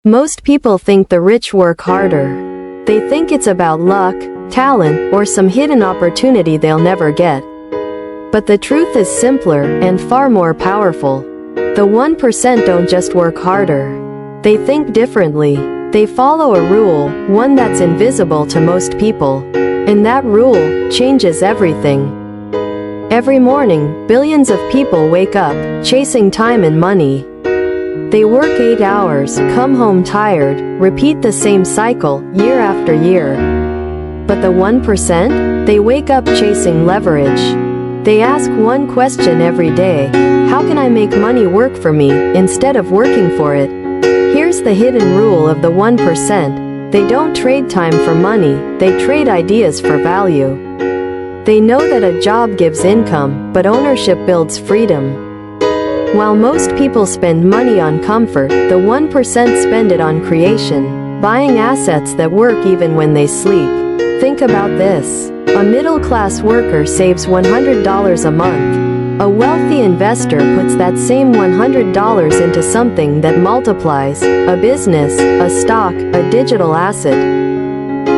Most people think the rich work harder. They think it's about luck, talent, or some hidden opportunity they'll never get. But the truth is simpler and far more powerful. The 1% don't just work harder. They think differently. They follow a rule, one that's invisible to most people. And that rule changes everything. Every morning, billions of people wake up, chasing time and money. They work 8 hours, come home tired, repeat the same cycle, year after year. But the 1%? They wake up chasing leverage. They ask one question every day: how can I make money work for me, instead of working for it? Here's the hidden rule of the 1%. They don't trade time for money, they trade ideas for value. They know that a job gives income, but ownership builds freedom. While most people spend money on comfort, the 1% spend it on creation, buying assets that work even when they sleep. Think about this. A middle-class worker saves $100 a month. A wealthy investor puts that same $100 into something that multiplies: a business, a stock, a digital asset,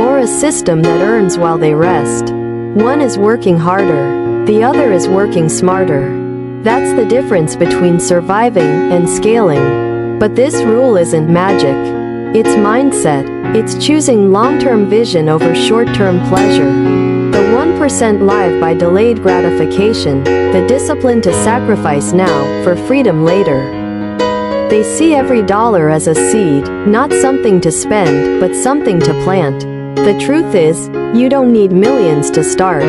or a system that earns while they rest. One is working harder, the other is working smarter. That's the difference between surviving and scaling. But this rule isn't magic. It's mindset. It's choosing long-term vision over short-term pleasure. The 1% live by delayed gratification, the discipline to sacrifice now for freedom later. They see every dollar as a seed, not something to spend, but something to plant. The truth is, you don't need millions to start.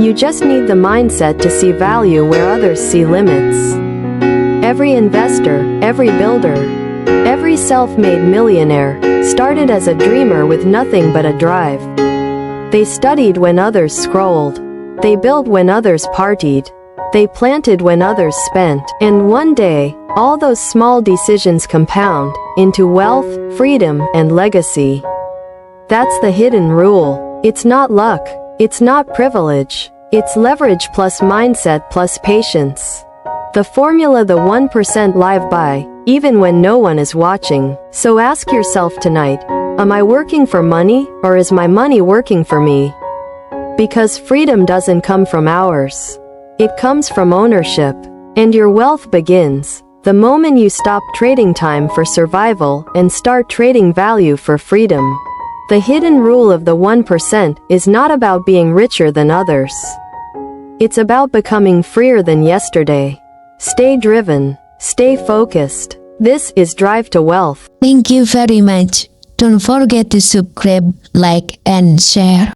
You just need the mindset to see value where others see limits. Every investor, every builder, every self-made millionaire started as a dreamer with nothing but a drive. They studied when others scrolled. They built when others partied. They planted when others spent. And one day, all those small decisions compound into wealth, freedom, and legacy. That's the hidden rule. It's not luck. It's not privilege. It's leverage plus mindset plus patience. The formula the 1% live by, even when no one is watching. So ask yourself tonight, am I working for money, or is my money working for me? Because freedom doesn't come from hours. It comes from ownership. And your wealth begins the moment you stop trading time for survival and start trading value for freedom. The hidden rule of the 1% is not about being richer than others. It's about becoming freer than yesterday. Stay driven. Stay focused. This is Drive to Wealth. Thank you very much. Don't forget to subscribe, like, and share.